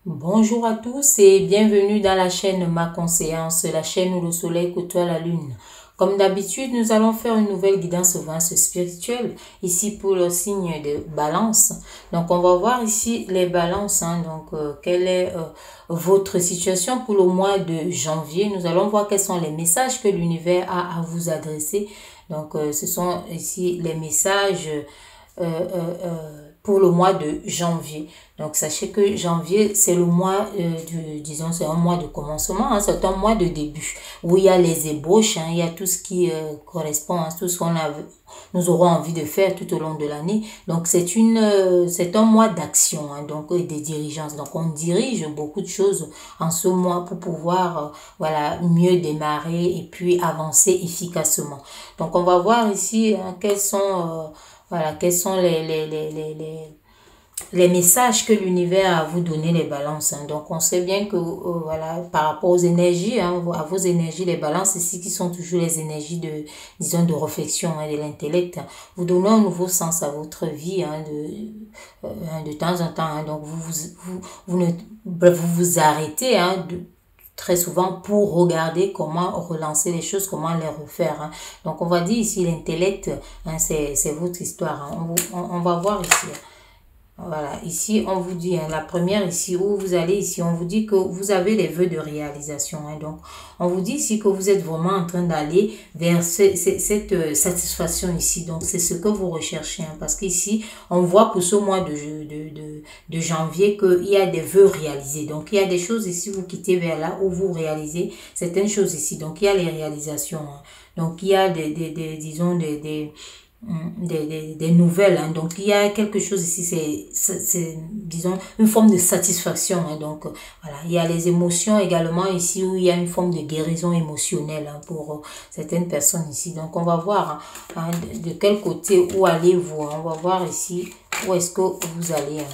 Bonjour à tous et bienvenue dans la chaîne Ma Conseillance, la chaîne où le soleil côtoie la lune. Comme d'habitude, nous allons faire une nouvelle guidance spirituelle ici pour le signe de balance. Donc, on va voir ici les balances. Quelle est votre situation pour le mois de janvier. Nous allons voir quels sont les messages que l'univers a à vous adresser. Donc, ce sont ici les messages pour le mois de janvier. Donc, sachez que janvier, c'est le mois, disons, c'est un mois de commencement, hein, c'est un mois de début, où il y a les ébauches, hein, il y a tout ce qui correspond à tout ce nous aurons envie de faire tout au long de l'année. Donc, c'est un mois d'action, hein, donc, et de dirigeance. Donc, on dirige beaucoup de choses en ce mois pour pouvoir, voilà, mieux démarrer et puis avancer efficacement. Donc, on va voir ici, hein, quels sont les messages que l'univers a à vous donner, les balances. Hein. Donc, on sait bien que, voilà, par rapport aux énergies, hein, à vos énergies, les balances ici, qui sont toujours les énergies de, disons, de réflexion, hein, de l'intellect, hein, vous donnez un nouveau sens à votre vie, hein, de temps en temps. Hein. Donc, vous vous arrêtez, hein, très souvent pour regarder comment relancer les choses, comment les refaire. Hein. Donc, on va dire ici l'intellect, hein, c'est votre histoire. Hein. On va voir ici. Voilà, ici, on vous dit, hein, la première ici, où vous allez ici, on vous dit que vous avez les vœux de réalisation. Hein, donc, on vous dit ici que vous êtes vraiment en train d'aller vers cette satisfaction ici. Donc, c'est ce que vous recherchez. Hein, parce qu'ici, on voit pour ce mois de janvier qu'il y a des vœux réalisés. Donc, il y a des choses ici, vous quittez vers là où vous réalisez certaines choses ici. Donc, il y a les réalisations. Hein. Donc, il y a disons, des nouvelles. Hein. Donc, il y a quelque chose ici, c'est disons, une forme de satisfaction. Hein. Donc, voilà, il y a les émotions également ici où il y a une forme de guérison émotionnelle, hein, pour certaines personnes ici. Donc, on va voir, hein, de quel côté, où allez-vous. Hein. On va voir ici où est-ce que vous allez. Hein.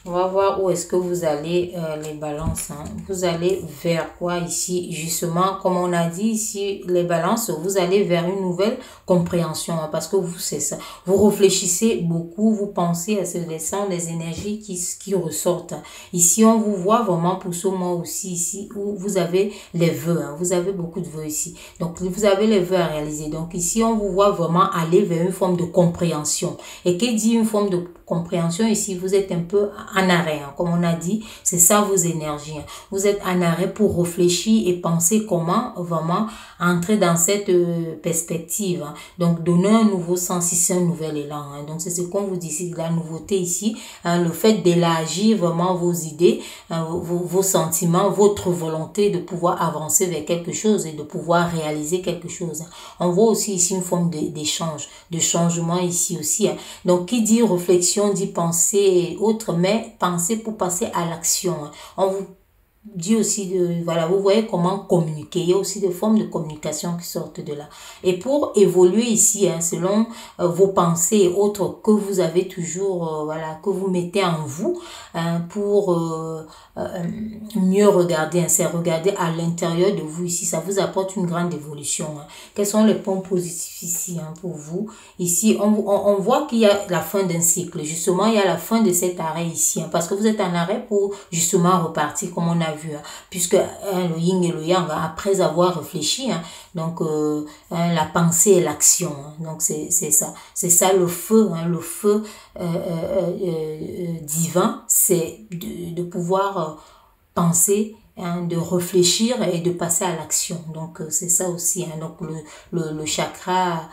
On va voir où est-ce que vous allez, les balances. Hein. Vous allez vers quoi ici? Justement, comme on a dit ici, les balances, vous allez vers une nouvelle compréhension. Hein, parce que vous, c'est ça. Vous réfléchissez beaucoup, vous pensez à ce dessin, des énergies qui ressortent. Hein. Ici, on vous voit vraiment pour ce mois aussi, ici, où vous avez les vœux. Hein. Vous avez beaucoup de vœux ici. Donc, vous avez les vœux à réaliser. Donc, ici, on vous voit vraiment aller vers une forme de compréhension. Et qui dit une forme de compréhension ici, vous êtes un peu en arrêt, hein, comme on a dit, c'est ça vos énergies. Hein. Vous êtes en arrêt pour réfléchir et penser comment vraiment entrer dans cette perspective. Hein. Donc, donner un nouveau sens ici, un nouvel élan. Hein. Donc, c'est ce qu'on vous dit ici, la nouveauté ici, hein, le fait d'élargir vraiment vos idées, hein, vos sentiments, votre volonté de pouvoir avancer vers quelque chose et de pouvoir réaliser quelque chose. Hein. On voit aussi ici une forme d'échange, de changement ici aussi. Hein. Donc, qui dit réflexion, dit penser et autres, mais penser pour passer à l'action. Hein. On vous dit aussi voilà, vous voyez comment communiquer. Il y a aussi des formes de communication qui sortent de là. Et pour évoluer ici, hein, selon vos pensées et autres que vous avez toujours, voilà, que vous mettez en vous, hein, pour mieux regarder, hein, c'est regarder à l'intérieur de vous ici. Ça vous apporte une grande évolution. Hein. Quels sont les points positifs ici, hein, pour vous? Ici, on voit qu'il y a la fin d'un cycle. Justement, il y a la fin de cet arrêt ici, hein, parce que vous êtes en arrêt pour justement repartir, comme on a vu, hein, puisque hein, le yin et le yang, hein, après avoir réfléchi, hein, donc hein, la pensée et l'action. Hein, donc, c'est ça. C'est ça le feu, hein, le feu divin, c'est de pouvoir penser, hein, de réfléchir et de passer à l'action. Donc, c'est ça aussi. Hein, donc, le chakra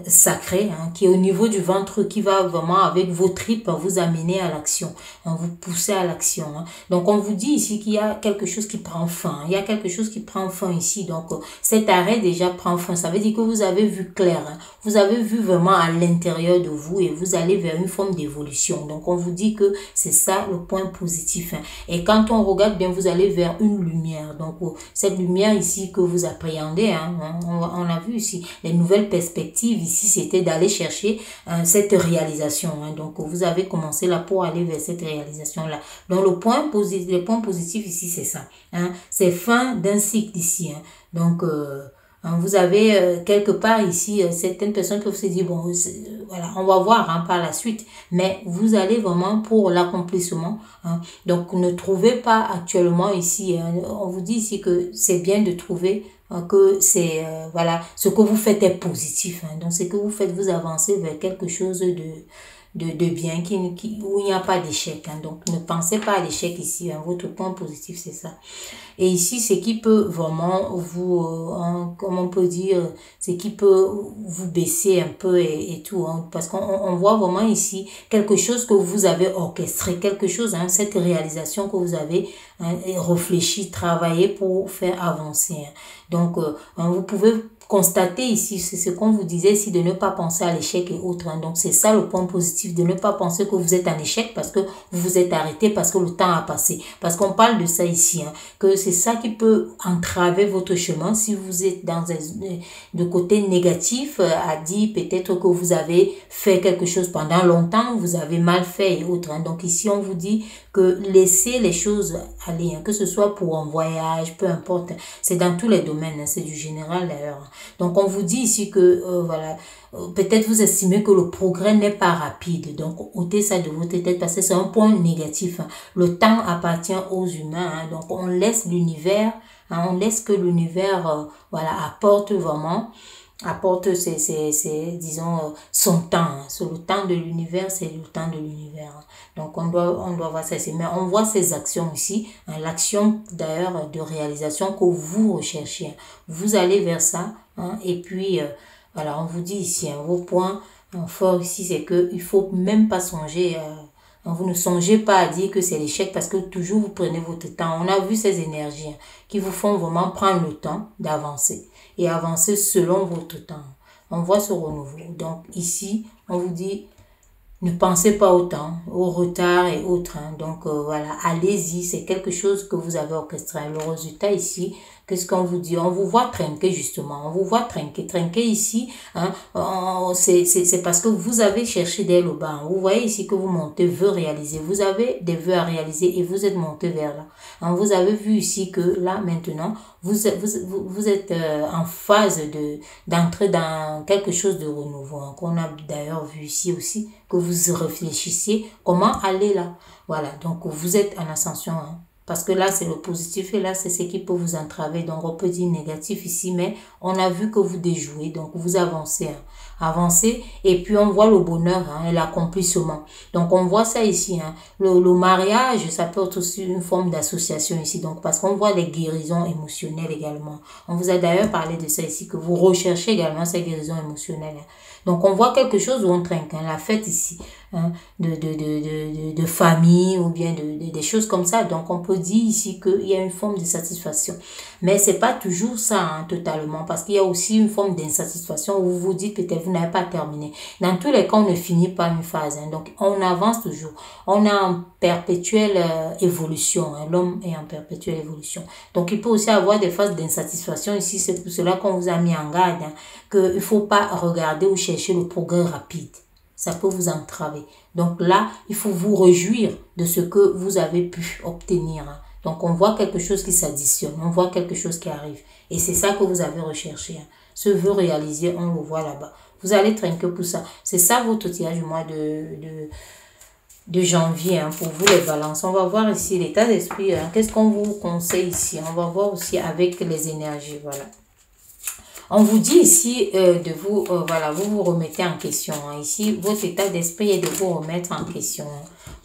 sacré, hein, qui est au niveau du ventre, qui va vraiment avec vos tripes vous amener à l'action, hein, vous pousser à l'action. Hein. Donc, on vous dit ici qu'il y a quelque chose qui prend fin. Il y a quelque chose qui prend fin ici. Donc, cet arrêt déjà prend fin. Ça veut dire que vous avez vu clair. Hein. Vous avez vu vraiment à l'intérieur de vous et vous allez vers une forme d'évolution. Donc, on vous dit que c'est ça le point positif. Hein. Et quand on regarde bien, vous allez vers une lumière. Donc, cette lumière ici que vous appréhendez, hein, on a vu ici les nouvelles perspectives. Ici, c'était d'aller chercher cette réalisation. Hein. Donc, vous avez commencé là pour aller vers cette réalisation-là. Donc, le point positif ici, c'est ça. Hein. C'est fin d'un cycle ici. Hein. Donc, Vous avez quelque part ici certaines personnes peuvent se dire, bon, voilà, on va voir par la suite, mais vous allez vraiment pour l'accomplissement. Donc, ne trouvez pas actuellement ici, on vous dit ici que c'est bien de trouver que c'est, voilà, ce que vous faites est positif. Donc, ce que vous faites, vous avancez vers quelque chose de bien, où il n'y a pas d'échec. Donc, ne pensez pas à l'échec ici. Votre point positif, c'est ça. Et ici, ce qui peut vraiment vous, comment on peut dire, ce qui peut vous baisser un peu et tout. Parce qu'on voit vraiment ici quelque chose que vous avez orchestré, quelque chose, cette réalisation que vous avez réfléchi, travaillé pour faire avancer. Donc, vous pouvez constater ici, c'est ce qu'on vous disait ici, de ne pas penser à l'échec et autres. Donc, c'est ça le point positif, de ne pas penser que vous êtes en échec parce que vous vous êtes arrêté, parce que le temps a passé. Parce qu'on parle de ça ici, que c'est ça qui peut entraver votre chemin si vous êtes dans de côté négatif, à dire peut-être que vous avez fait quelque chose pendant longtemps, vous avez mal fait et autres. Donc, ici, on vous dit que laissez les choses aller, que ce soit pour un voyage, peu importe. C'est dans tous les domaines, c'est du général d'ailleurs. Donc, on vous dit ici que, voilà, peut-être vous estimez que le progrès n'est pas rapide. Donc, ôtez ça de votre tête parce que c'est un point négatif. Le temps appartient aux humains. Donc, on laisse l'univers, on laisse que l'univers, voilà, apporte disons, son temps. C'est le temps de l'univers, c'est le temps de l'univers. Donc, on doit voir ça ici. Mais on voit ces actions ici, l'action d'ailleurs de réalisation que vous recherchez. Vous allez vers ça, et puis, voilà, on vous dit ici, vos points forts ici, c'est que il faut même pas songer, vous ne songez pas à dire que c'est l'échec parce que toujours vous prenez votre temps. On a vu ces énergies qui vous font vraiment prendre le temps d'avancer et avancer selon votre temps. On voit ce renouveau. Donc ici, on vous dit, ne pensez pas au temps, au retard et autres. Donc voilà, allez-y, c'est quelque chose que vous avez orchestré. Le résultat ici, qu'est-ce qu'on vous dit? On vous voit trinquer justement, on vous voit trinquer. Trinquer ici, c'est parce que vous avez cherché dès le bas. Vous voyez ici que vous montez, vœux réalisés. Vous avez des vœux à réaliser et vous êtes monté vers là. Vous avez vu ici que là maintenant, vous êtes en phase d'entrer dans quelque chose de renouveau. Qu'on a d'ailleurs vu ici aussi, que vous réfléchissiez comment aller là. Voilà, donc vous êtes en ascension. Parce que là, c'est le positif et là, c'est ce qui peut vous entraver. Donc, on peut dire négatif ici, mais on a vu que vous déjouez. Donc, vous avancez. Avancez et puis on voit le bonheur et l'accomplissement. Donc, on voit ça ici. Le mariage, ça peut être aussi une forme d'association ici. Donc, parce qu'on voit les guérisons émotionnelles également. On vous a d'ailleurs parlé de ça ici, que vous recherchez également ces guérisons émotionnelles. Donc, on voit quelque chose où on trinque. La fête ici, de famille ou bien des choses comme ça. Donc, on peut dire ici qu'il y a une forme de satisfaction. Mais c'est pas toujours ça totalement parce qu'il y a aussi une forme d'insatisfaction où vous vous dites peut-être vous n'avez pas terminé. Dans tous les cas, on ne finit pas une phase. Donc, on avance toujours. On est en perpétuelle évolution. L'homme est en perpétuelle évolution. Donc, il peut aussi avoir des phases d'insatisfaction ici. C'est pour cela qu'on vous a mis en garde qu'il ne faut pas regarder ou chercher le progrès rapide. Ça peut vous entraver. Donc là, il faut vous réjouir de ce que vous avez pu obtenir. Donc on voit quelque chose qui s'additionne, on voit quelque chose qui arrive. Et c'est ça que vous avez recherché. Ce vœu réalisé, on le voit là-bas. Vous allez trinquer pour ça. C'est ça votre tirage du mois de janvier pour vous les balances. On va voir ici l'état d'esprit. Qu'est-ce qu'on vous conseille ici? On va voir aussi avec les énergies. Voilà. On vous dit ici de vous, voilà, vous vous remettez en question. Ici, votre état d'esprit est de vous remettre en question.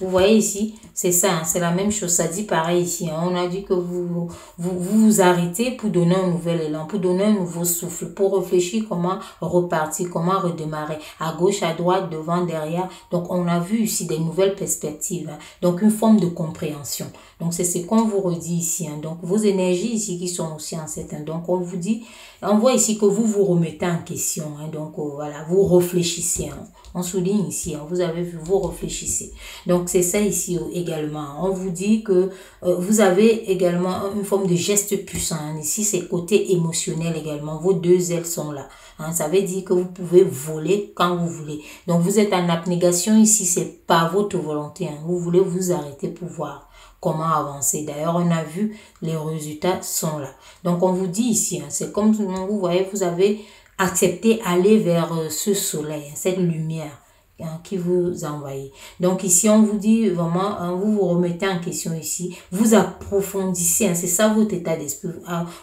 Vous voyez ici, c'est ça, c'est la même chose. Ça dit pareil ici. On a dit que vous arrêtez pour donner un nouvel élan, pour donner un nouveau souffle, pour réfléchir comment repartir, comment redémarrer. À gauche, à droite, devant, derrière. Donc, on a vu ici des nouvelles perspectives. Donc, une forme de compréhension. Donc, c'est ce qu'on vous redit ici. Donc, vos énergies ici qui sont aussi en cette. Donc, on vous dit, on voit ici que vous vous remettez en question. Donc, voilà, vous réfléchissez. On souligne ici, hein, vous avez vu, vous réfléchissez. Donc, c'est ça ici également. On vous dit que vous avez également une forme de geste puissant. Hein. Ici, c'est côté émotionnel également. Vos deux ailes sont là. Hein. Ça veut dire que vous pouvez voler quand vous voulez. Donc, vous êtes en abnégation ici, c'est pas votre volonté. Hein. Vous voulez vous arrêter pour voir comment avancer. D'ailleurs, on a vu, les résultats sont là. Donc, on vous dit ici, hein, c'est comme vous voyez, vous avez accepté aller vers ce soleil, cette lumière hein, qui vous envahit. Donc, ici, on vous dit vraiment, hein, vous vous remettez en question ici, vous approfondissez, hein, c'est ça votre état d'esprit.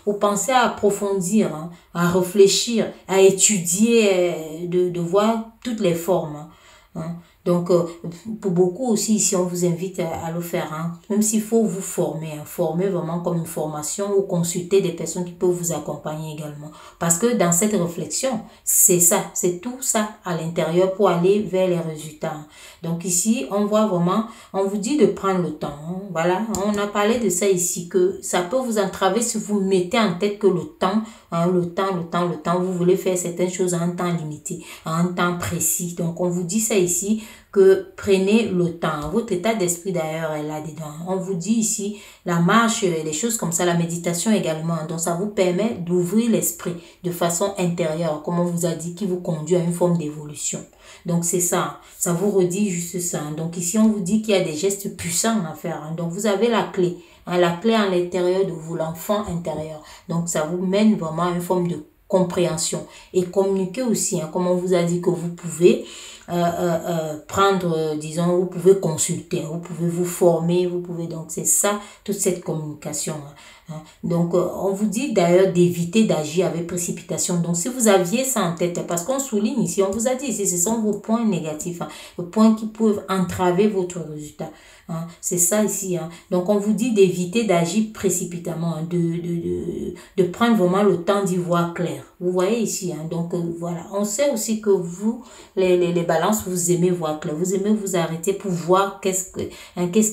Vous pensez à approfondir, hein, à réfléchir, à étudier, de voir toutes les formes. Hein. Donc, pour beaucoup aussi, ici, on vous invite à le faire. Hein. Même s'il faut vous former, hein. Former vraiment comme une formation ou consulter des personnes qui peuvent vous accompagner également. Parce que dans cette réflexion, c'est ça, c'est tout ça à l'intérieur pour aller vers les résultats. Hein. Donc ici, on voit vraiment, on vous dit de prendre le temps. Hein. Voilà, on a parlé de ça ici, que ça peut vous entraver si vous mettez en tête que le temps, hein, le temps, vous voulez faire certaines choses en un temps limité, en un temps précis. Donc, on vous dit ça ici, que prenez le temps. Votre état d'esprit d'ailleurs est là-dedans. On vous dit ici, la marche, les choses comme ça, la méditation également. Donc, ça vous permet d'ouvrir l'esprit de façon intérieure, comme on vous a dit, qui vous conduit à une forme d'évolution. Donc, c'est ça. Ça vous redit juste ça. Donc, ici, on vous dit qu'il y a des gestes puissants à faire. Donc, vous avez la clé. Hein, la clé à l'intérieur de vous, l'enfant intérieur. Donc, ça vous mène vraiment à une forme de compréhension. Et communiquer aussi, hein, comme on vous a dit que vous pouvez prendre, disons, vous pouvez consulter, vous pouvez vous former, vous pouvez, donc c'est ça, toute cette communication. Hein. Donc, on vous dit d'ailleurs d'éviter d'agir avec précipitation. Donc, si vous aviez ça en tête, parce qu'on souligne ici, on vous a dit ici, ce sont vos points négatifs, hein, vos points qui peuvent entraver votre résultat. Hein. C'est ça ici. Hein. Donc, on vous dit d'éviter d'agir précipitamment, hein, de prendre vraiment le temps d'y voir clair. Vous voyez ici. Hein. Donc, voilà. On sait aussi que vous, les balances, vous aimez voir clair. Vous aimez vous arrêter pour voir qu'est-ce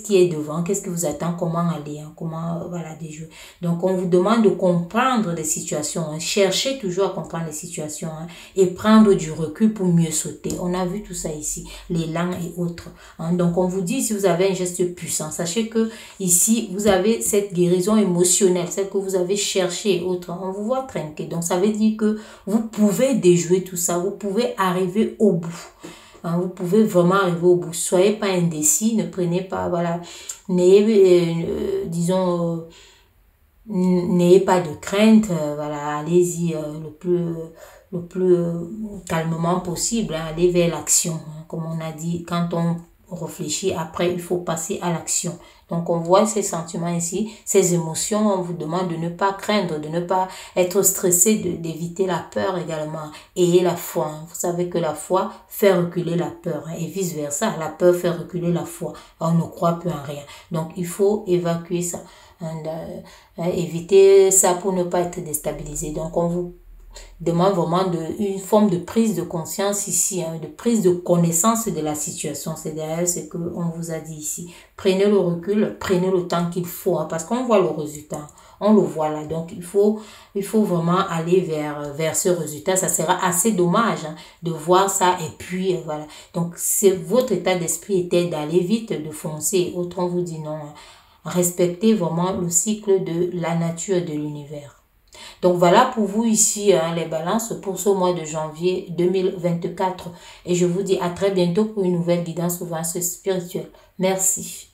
qui est devant, qu'est-ce qui vous attend, comment aller, hein, comment, voilà, déjouer. Donc, on vous demande de comprendre les situations. Hein. Cherchez toujours à comprendre les situations, hein, et prendre du recul pour mieux sauter. On a vu tout ça ici, l'élan et autres. Hein. Donc, on vous dit, si vous avez un geste puissant, sachez que ici, vous avez cette guérison émotionnelle, celle que vous avez cherchée et autres. On vous voit trinquer. Donc, ça veut dire que vous pouvez déjouer tout ça. Vous pouvez arriver au bout. Hein, vous pouvez vraiment arriver au bout. Soyez pas indécis, ne prenez pas, voilà, n'ayez, disons, n'ayez pas de crainte, voilà, allez-y le plus calmement possible, hein, allez vers l'action. Hein, comme on a dit, quand on réfléchit, après, il faut passer à l'action. Donc, on voit ces sentiments ici, ces émotions, on vous demande de ne pas craindre, de ne pas être stressé, d'éviter la peur également. Ayez la foi. Hein. Vous savez que la foi fait reculer la peur, hein, et vice-versa. La peur fait reculer la foi. On ne croit plus en rien. Donc, il faut évacuer ça. Éviter ça pour ne pas être déstabilisé. Donc, on vous demande vraiment une forme de prise de conscience ici, hein, de prise de connaissance de la situation. C'est derrière ce qu'on vous a dit ici. Prenez le recul, prenez le temps qu'il faut, hein, parce qu'on voit le résultat. On le voit là. Donc, il faut vraiment aller vers ce résultat. Ça sera assez dommage, hein, de voir ça et puis, voilà. Donc, votre état d'esprit était d'aller vite, de foncer. Autre, on vous dit non. Hein. Respectez vraiment le cycle de la nature et de l'univers. Donc voilà pour vous ici, hein, les balances pour ce mois de janvier 2024. Et je vous dis à très bientôt pour une nouvelle guidance spirituelle. Merci.